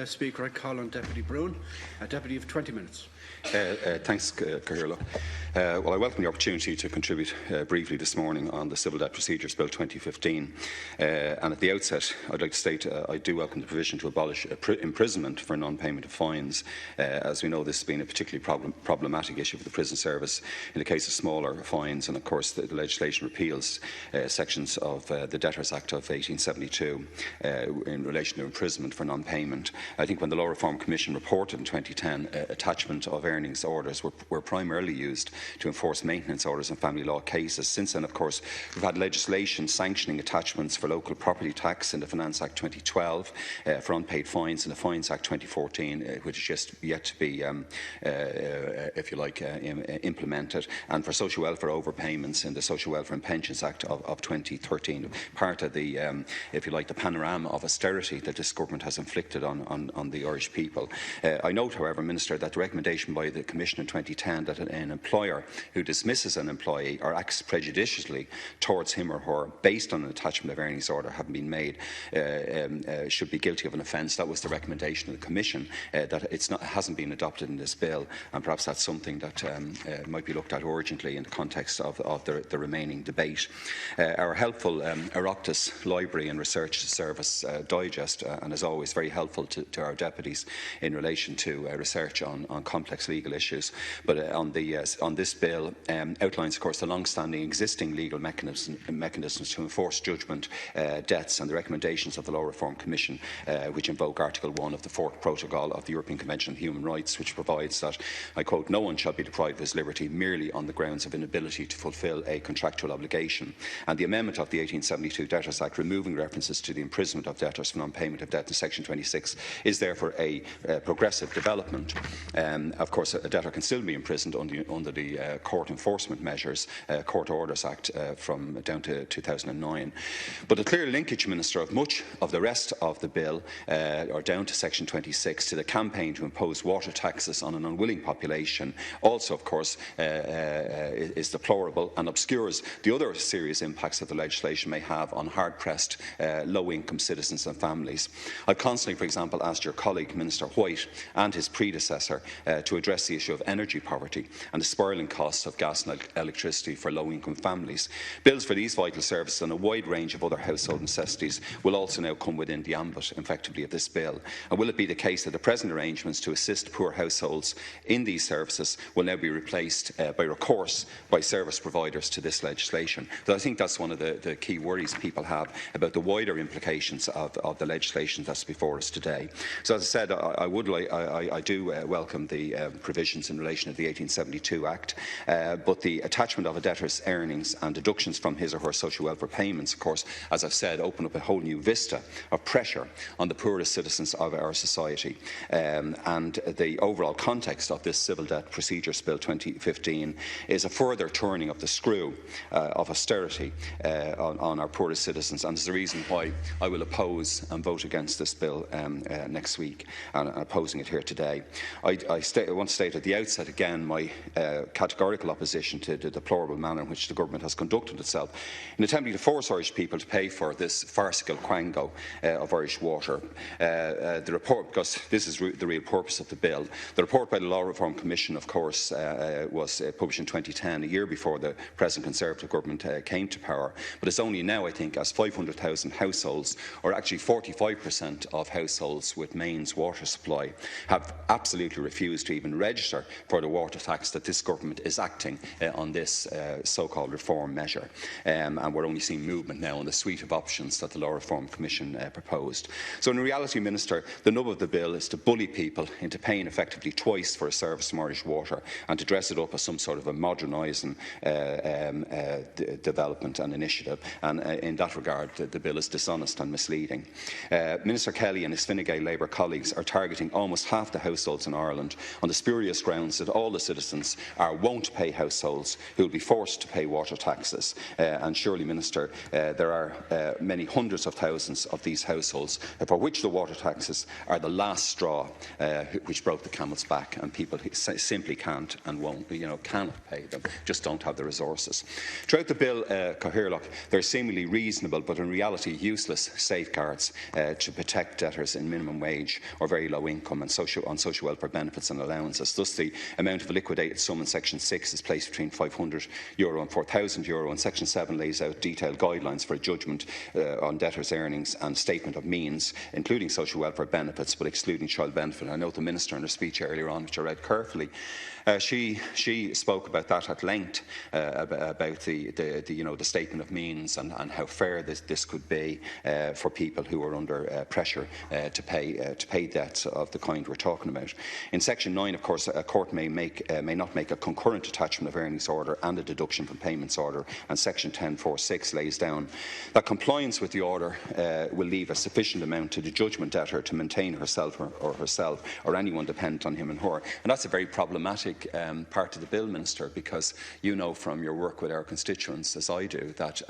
Speaker, I call on Deputy Broughan, a deputy of 20 minutes. Thanks, Cathaoirleach. Well, I welcome the opportunity to contribute briefly this morning on the Civil Debt Procedures Bill 2015. And at the outset, I'd like to state I do welcome the provision to abolish imprisonment for non-payment of fines. As we know, this has been a particularly problematic issue for the prison service in the case of smaller fines. And of course, the legislation repeals sections of the Debtors Act of 1872 in relation to imprisonment for non-payment. I think when the Law Reform Commission reported in 2010, attachment of earnings orders were primarily used to enforce maintenance orders in family law cases. Since then, of course, we've had legislation sanctioning attachments for local property tax in the Finance Act 2012, for unpaid fines in the Fines Act 2014, which is just yet to be, if you like, implemented, and for social welfare overpayments in the Social Welfare and Pensions Act of 2013, part of the, if you like, the panorama of austerity that this government has inflicted on the Irish people. I note, however, Minister, that the recommendation by the Commission in 2010 that an employer who dismisses an employee or acts prejudicially towards him or her based on an attachment of earnings order having been made should be guilty of an offence. That was the recommendation of the Commission. That hasn't been adopted in this bill, and perhaps that's something that might be looked at urgently in the context of the remaining debate. Our helpful Oireachtas Library and Research Service digest, and as always very helpful to our deputies in relation to research on complex legal issues. But on this bill outlines, of course, the long-standing existing legal mechanisms to enforce judgment debts and the recommendations of the Law Reform Commission, which invoke Article 1 of the 4th Protocol of the European Convention on Human Rights, which provides that, I quote, "No one shall be deprived of his liberty merely on the grounds of inability to fulfil a contractual obligation." And the amendment of the 1872 Debtors Act, removing references to the imprisonment of debtors for non-payment of debt in Section 26, is therefore a progressive development. Of course, a debtor can still be imprisoned under the Court Enforcement Measures, Court Orders Act from down to 2009. But the clear linkage, Minister, of much of the rest of the bill, or down to Section 26, to the campaign to impose water taxes on an unwilling population, also, of course, is deplorable and obscures the other serious impacts that the legislation may have on hard-pressed, low-income citizens and families. I've constantly, for example, asked your colleague, Minister White, and his predecessor to address the issue of energy poverty and the spiralling costs of gas and electricity for low-income families. Bills for these vital services and a wide range of other household necessities will also now come within the ambit, effectively, of this bill. And will it be the case that the present arrangements to assist poor households in these services will now be replaced by recourse by service providers to this legislation? So I think that's one of the key worries people have about the wider implications of the legislation that's before us today. So, as I said, I do welcome the provisions in relation to the 1872 Act, but the attachment of a debtor's earnings and deductions from his or her social welfare payments, of course, as I've said, open up a whole new vista of pressure on the poorest citizens of our society. And the overall context of this Civil Debt Procedures Bill 2015 is a further turning of the screw of austerity on our poorest citizens, and is the reason why I will oppose and vote against this bill next week, and opposing it here today. I want to state at the outset again my categorical opposition to the deplorable manner in which the government has conducted itself in attempting to force Irish people to pay for this farcical quango of Irish water. The report, because this is the real purpose of the bill, the report by the Law Reform Commission, of course, was published in 2010, a year before the present Conservative government came to power. But it's only now, I think, as 500,000 households, or actually 45% of households with mains water supply, have absolutely refused to even register for the water tax, that this government is acting on this so-called reform measure. And we're only seeing movement now on the suite of options that the Law Reform Commission proposed. So in reality, Minister, the nub of the bill is to bully people into paying effectively twice for a service from Irish Water, and to dress it up as some sort of a modernising development and initiative. And in that regard, the bill is dishonest and misleading. Minister Kelly and his Fine Gael Labour colleagues are targeting almost half the households in Ireland on the spurious grounds that all the citizens are won't-pay households who will be forced to pay water taxes. And surely, Minister, there are many hundreds of thousands of these households for which the water taxes are the last straw which broke the camel's back, and people simply can't and won't, cannot pay them, just don't have the resources. Throughout the bill, there are seemingly reasonable but in reality useless safeguards to protect debtors in minimum wage or very low income and on social welfare benefits and allowances. Thus, the amount of a liquidated sum in Section 6 is placed between €500 and €4,000, and Section 7 lays out detailed guidelines for a judgment on debtors' earnings and statement of means, including social welfare benefits but excluding child benefit. I note the Minister in her speech earlier on, which I read carefully, she spoke about that at length, about the statement of means and how fair this could be for people who are under pressure to pay debts of the kind we're talking about. In Section 9, of course, a court may not make a concurrent attachment of earnings order and a deduction from payments order, and Section 10(4)(6) lays down that compliance with the order will leave a sufficient amount to the judgment debtor to maintain herself or anyone dependent on him and her. And that's a very problematic part of the bill, Minister, because you know from your work with our constituents, as I do, that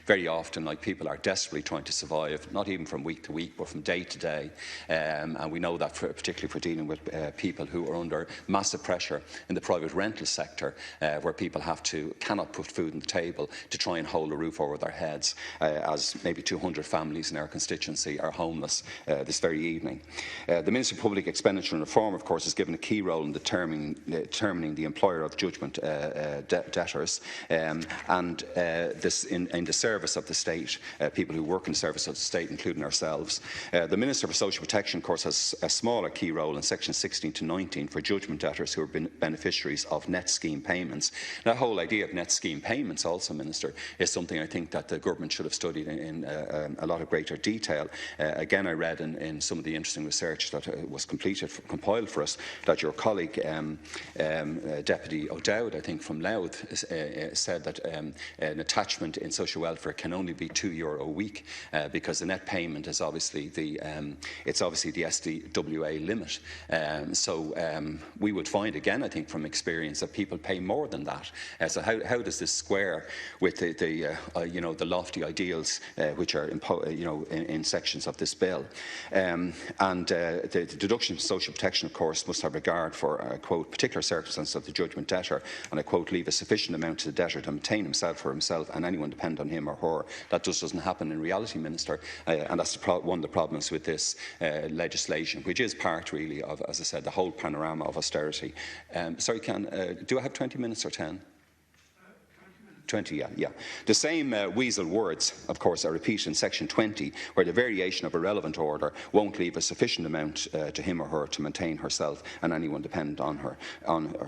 very often people are desperately trying to survive, not even from week to week, but from day to day. And we know that particularly for dealing with people who are under massive pressure in the private rental sector, where people cannot put food on the table to try and hold a roof over their heads, as maybe 200 families in our constituency are homeless this very evening. The Minister for Public Expenditure and Reform, of course, is given a key role in determining the employer of judgment debtors, and this in the service of the state, people who work in the service of the state, including ourselves. The Minister for Social Protection, of course, has a smaller key role in Section 16 to 19 for judgment debtors who are beneficiaries of net scheme payments. That whole idea of net scheme payments also, Minister, is something I think that the government should have studied in a lot of greater detail. Again, I read in some of the interesting research that was compiled for us, that your colleague, Deputy O'Dowd, I think from Louth, said that an attachment in social welfare can only be €2 a week, because the net payment is obviously the SDWA limit. So we would find, again, I think from experience, that people pay more than that. So how does this square with the lofty ideals which are in sections of this bill? The deduction of social protection, of course, must have regard for, quote, particular circumstances of the judgment debtor, and I quote, leave a sufficient amount to the debtor to maintain himself or himself and anyone dependent on him or her. That just doesn't happen in reality, Minister, and that's one of the problems with this legislation, which is part really of, as I said, the whole panorama of austerity. Sorry, do I have 20 minutes or 10? 20, yeah. The same weasel words, of course, are repeated in Section 20, where the variation of a relevant order won't leave a sufficient amount to him or her to maintain herself and anyone dependent on her.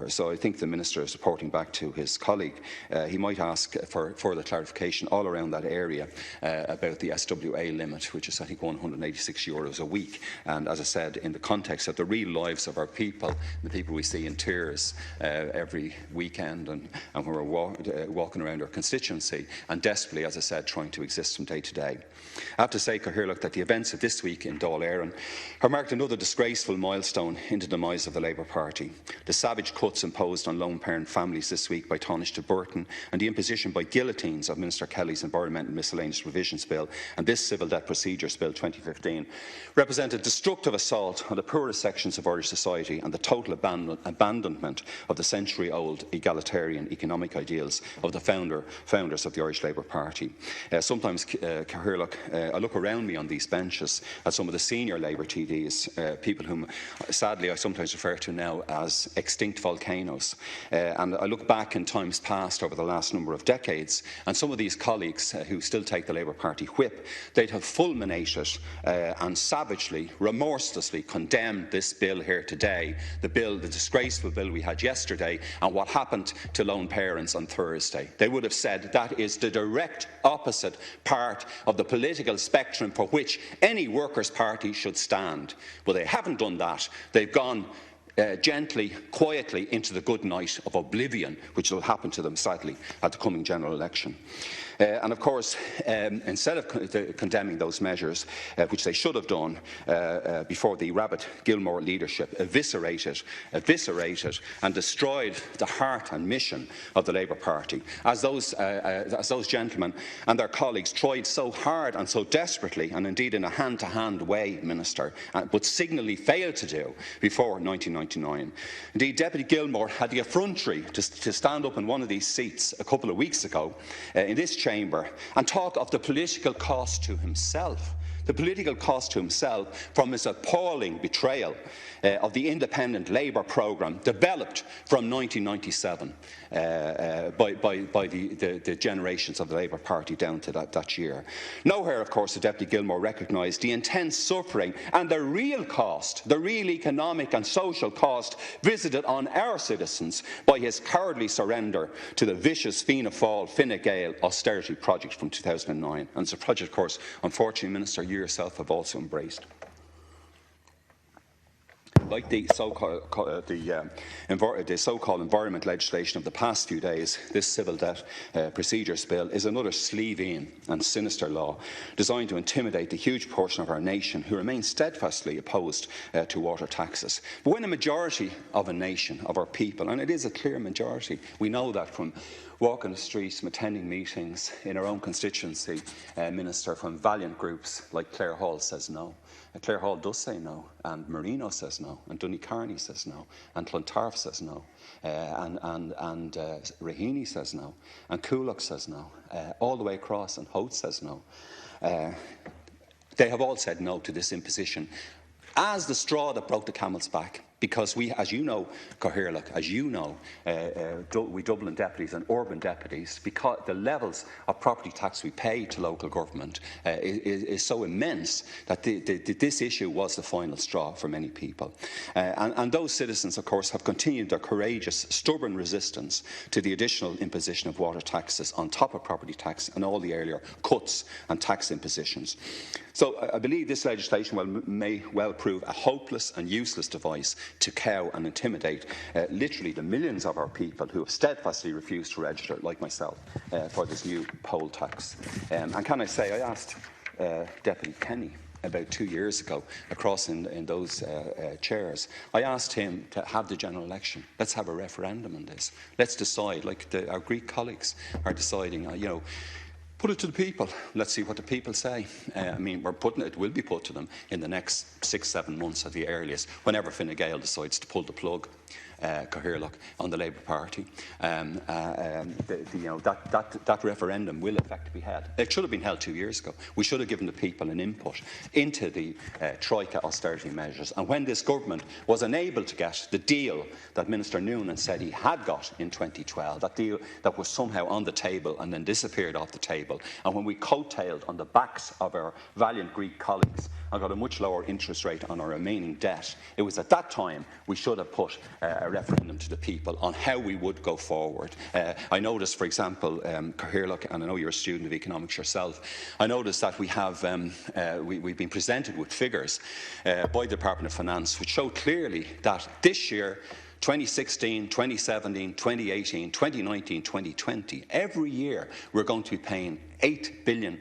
So I think the Minister is reporting back to his colleague. He might ask for further clarification all around that area about the SWA limit, which is, I think, €186 a week. And as I said, in the context of the real lives of our people, the people we see in tears every weekend and when we're walking around our constituency and desperately, as I said, trying to exist from day to day. I have to say, Cathaoirleach, that the events of this week in Dáil have marked another disgraceful milestone in the demise of the Labour Party. The savage cuts imposed on lone parent families this week by Taoiseach Burton and the imposition by guillotines of Minister Kelly's Environmental Miscellaneous Revisions Bill and this Civil Debt Procedures Bill 2015 represent a destructive assault on the poorest sections of Irish society and the total abandonment of the century-old egalitarian economic ideals of the founders of the Irish Labour Party. Sometimes, Cathaoirleach, I look around me on these benches at some of the senior Labour TDs, people whom, sadly, I sometimes refer to now as extinct volcanoes. And I look back in times past over the last number of decades, and some of these colleagues who still take the Labour Party whip, they'd have fulminated and savagely, remorselessly condemned this bill here today, the disgraceful bill we had yesterday, and what happened to lone parents on Thursday. They would have said that is the direct opposite part of the political spectrum for which any workers' party should stand. But they haven't done that. They've gone gently, quietly into the good night of oblivion, which will happen to them, sadly, at the coming general election. And of course, instead of condemning those measures, which they should have done before the Rabbitte Gilmore leadership eviscerated and destroyed the heart and mission of the Labour Party, as those gentlemen and their colleagues tried so hard and so desperately, and indeed in a hand-to-hand way, Minister, but signally failed to do before 1999. Indeed, Deputy Gilmore had the effrontery to stand up in one of these seats a couple of weeks ago in this chamber and talk of the political cost to himself, The political cost to himself from his appalling betrayal of the independent Labour programme developed from 1997 by the generations of the Labour Party down to that year. Nowhere, of course, did Deputy Gilmore recognise the intense suffering and the real cost, the real economic and social cost visited on our citizens by his cowardly surrender to the vicious Fianna Fáil, Fine Gael austerity project from 2009. And it's a project, of course, unfortunately, Minister, you yourself have also embraced. Like the so-called environment legislation of the past few days, this Civil Debt Procedures Bill is another sleeve-in and sinister law designed to intimidate the huge portion of our nation who remain steadfastly opposed to water taxes. But when a majority of a nation, of our people, and it is a clear majority, we know that from walking the streets, from attending meetings in our own constituency, Minister, from valiant groups like Clare Hall says no. Clare Hall does say no, and Marino says no, and Dooney says no, and Clontarf says no, and Raheny says no, and Coolock says no, all the way across, and Hote says no. They have all said no to this imposition as the straw that broke the camel's back. Because we, as you know, Cathaoirleach, as you know, we Dublin deputies and urban deputies, because the levels of property tax we pay to local government is so immense that this issue was the final straw for many people. And those citizens, of course, have continued their courageous, stubborn resistance to the additional imposition of water taxes on top of property tax and all the earlier cuts and tax impositions. So I believe this legislation may well prove a hopeless and useless device to cow and intimidate literally the millions of our people who have steadfastly refused to register, like myself, for this new poll tax. And can I say, I asked Deputy Kenny about 2 years ago, across in those chairs, I asked him to have the general election. Let's have a referendum on this. Let's decide, like our Greek colleagues are deciding, put it to the people. Let's see what the people say. I mean, it will be put to them in the next 6-7 months at the earliest, whenever Fine Gael decides to pull the plug, Cathaoirleach, on the Labour Party. That referendum will in fact be held. It should have been held 2 years ago. We should have given the people an input into the Troika austerity measures. And when this government was unable to get the deal that Minister Noonan said he had got in 2012, that deal that was somehow on the table and then disappeared off the table, and when we coattailed on the backs of our valiant Greek colleagues and got a much lower interest rate on our remaining debt, it was at that time we should have put a referendum to the people on how we would go forward. I noticed, for example, Cathaoirleach, and I know you're a student of economics yourself, I noticed that we have we've been presented with figures by the Department of Finance which show clearly that this year, 2016, 2017, 2018, 2019, 2020, every year we're going to be paying €8 billion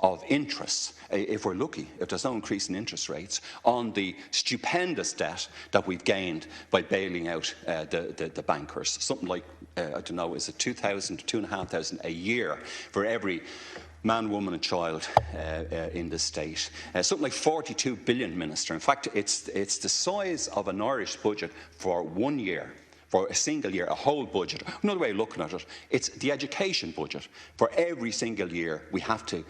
of interest, if we're lucky, if there's no increase in interest rates, on the stupendous debt that we've gained by bailing out the bankers. Something like, I don't know, is it 2,000 to 2,500 a year for every man, woman and child in the state. Something like 42 billion, Minister. In fact, it's the size of an Irish budget for 1 year. For a single year, a whole budget. Another way of looking at it, it's the education budget. For every single year, we have to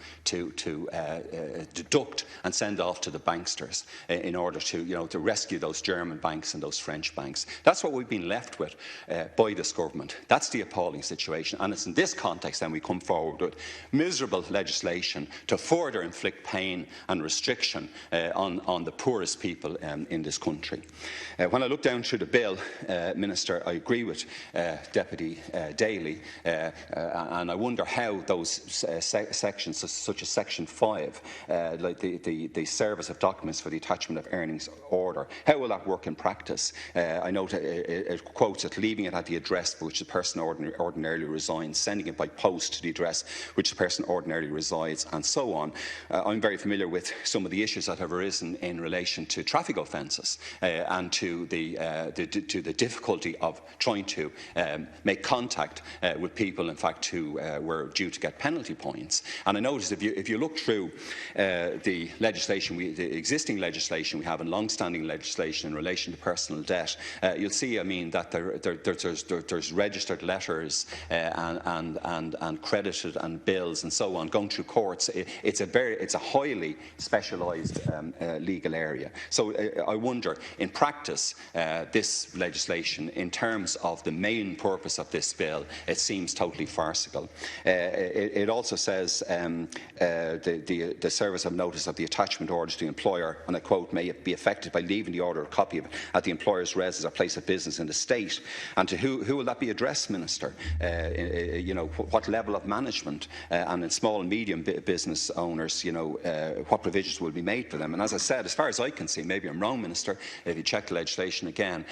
deduct and send off to the banksters in order to rescue those German banks and those French banks. That's what we've been left with by this government. That's the appalling situation. And it's in this context then we come forward with miserable legislation to further inflict pain and restriction on the poorest people in this country. When I look down through the bill, Minister, I agree with Deputy Dáil, and I wonder how those sections, such as Section 5, like the service of documents for the attachment of earnings order, how will that work in practice? I note it quotes it, leaving it at the address for which the person ordinarily resides, sending it by post to the address which the person ordinarily resides, and so on. I'm very familiar with some of the issues that have arisen in relation to traffic offences and to the difficulty of trying to make contact with people, in fact, who were due to get penalty points. And I noticed if you look through the legislation, the existing legislation we have and long-standing legislation in relation to personal debt, you'll see, I mean, that there's registered letters and credited and bills and so on going through courts. It's a highly specialised legal area. So I wonder, in practice, this legislation, in terms of the main purpose of this bill, it seems totally farcical. It also says the service of notice of the attachment order to the employer, and I quote, may be affected by leaving the order or copy of it at the employer's residence or place of business in the state. And to who will that be addressed, Minister? You know, what level of management, and in small and medium business owners, you know, what provisions will be made for them? And as I said, as far as I can see, maybe I'm wrong, Minister, if you check the legislation again,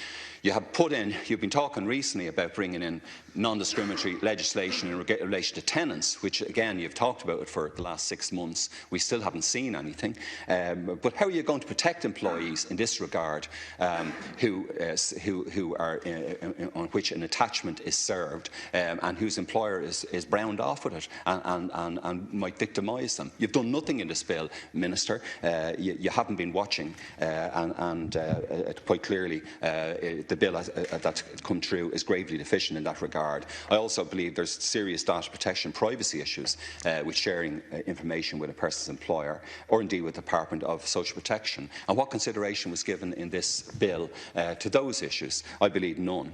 you've been talking recently about bringing in non-discriminatory legislation in relation to tenants, which again you've talked about it for the last 6 months. We still haven't seen anything. But how are you going to protect employees in this regard, who are on which an attachment is served, and whose employer is browned off with it and might victimise them? You've done nothing in this bill, Minister. You haven't been watching, and quite clearly the bill that's come through is gravely deficient in that regard. I also believe there's serious data protection privacy issues with sharing information with a person's employer, or indeed with the Department of Social Protection. And what consideration was given in this bill to those issues? I believe none.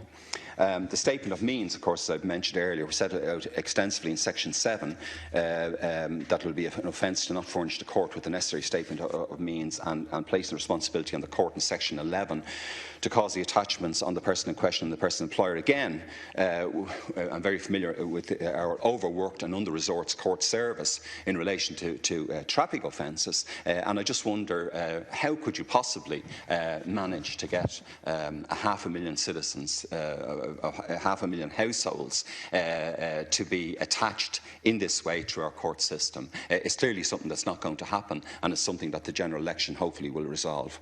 The statement of means, of course, as I've mentioned earlier, was set out extensively in Section 7, that will be an offence to not furnish the court with the necessary statement of means, and placing responsibility on the court in Section 11 to cause the attachments on the person in question and the person's employer. Again, I'm very familiar with our overworked and under-resourced court service in relation to traffic offences, and I just wonder, how could you possibly manage to get 500,000 citizens, 500,000 households to be attached in this way through our court system? It's clearly something that's not going to happen, and it's something that the general election hopefully will resolve.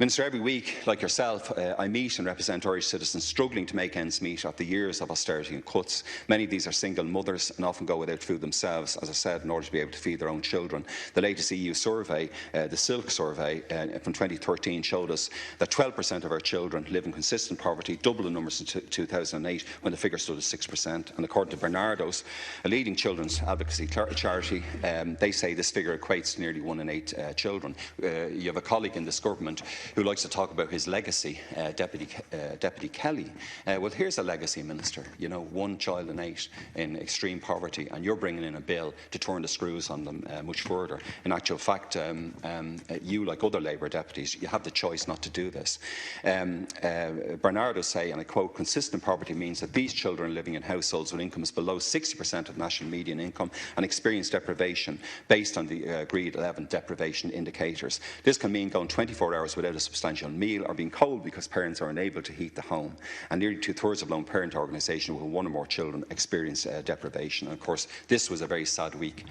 Minister, every week, like yourself, I meet and represent Irish citizens struggling to make ends meet after years of austerity and cuts. Many of these are single mothers and often go without food themselves, as I said, in order to be able to feed their own children. The latest EU survey, the Silk survey from 2013, showed us that 12% of our children live in consistent poverty, double the numbers in 2008 when the figure stood at 6%. And according to Bernardo's, a leading children's advocacy charity, they say this figure equates to nearly 1 in 8 children. You have a colleague in this government who likes to talk about his legacy, Deputy Kelly. Well, here's a legacy, Minister. You know, 1 child in 8 in extreme poverty, and you're bringing in a bill to turn the screws on them much further. In actual fact, you, like other Labour deputies, you have the choice not to do this. Bernardo say, and I quote, consistent poverty means that these children are living in households with incomes below 60% of national median income and experience deprivation based on the agreed 11 deprivation indicators. This can mean going 24 hours without a substantial meal, or being cold because parents are unable to heat the home. And nearly 2/3 of lone parent organisations with 1 or more children experience deprivation. And of course, this was a very sad week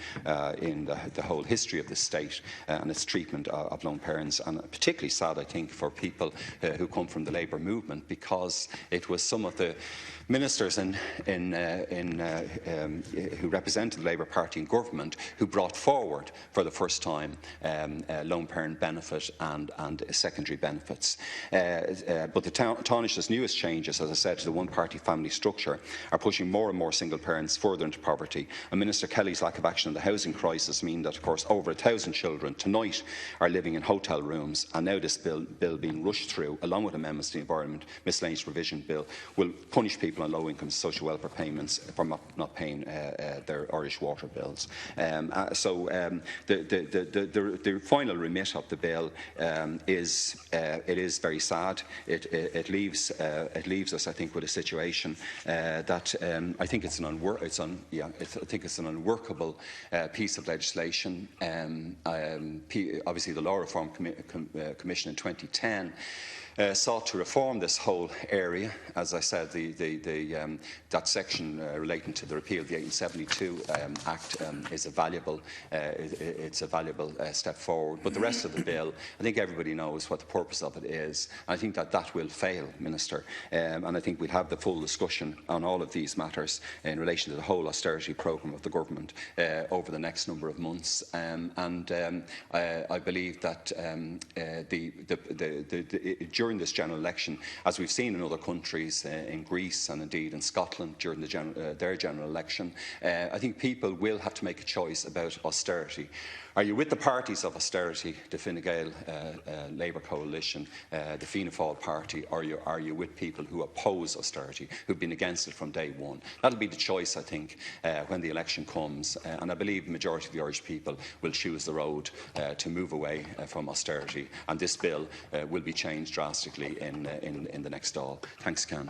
in the whole history of the state and its treatment of lone parents, and particularly sad, I think, for people who come from the Labour movement, because it was some of the ministers who represented the Labour Party in government who brought forward for the first time lone parent benefit and secondary benefits. But the Taoiseach's newest changes, as I said, to the one-party family structure are pushing more and more single parents further into poverty. And Minister Kelly's lack of action on the housing crisis mean that, of course, over 1,000 children tonight are living in hotel rooms, and now this bill being rushed through, along with amendments to the Environment Miscellaneous Provision Bill, will punish people on low income social welfare payments for not paying their Irish water bills. The final remit of the bill is very sad. It leaves us, I think, with a situation that I think it's an unworkable piece of legislation. Obviously, the Law Reform Commission in 2010 sought to reform this whole area. As I said, that section relating to the repeal of the 1872 Act is a valuable step forward. But the rest of the bill, I think everybody knows, realise what the purpose of it is. I think that will fail, Minister, and I think we'll have the full discussion on all of these matters in relation to the whole austerity programme of the government over the next number of months. I believe that during this general election, as we've seen in other countries, in Greece and indeed in Scotland during their general election, I think people will have to make a choice about austerity. Are you with the parties of austerity, the Fine Gael Labour coalition, the Fianna Fáil party, or are you with people who oppose austerity, who've been against it from day one? That'll be the choice, I think, when the election comes, and I believe the majority of the Irish people will choose the road to move away from austerity, and this bill will be changed drastically in the next Dáil. Thanks, Ken.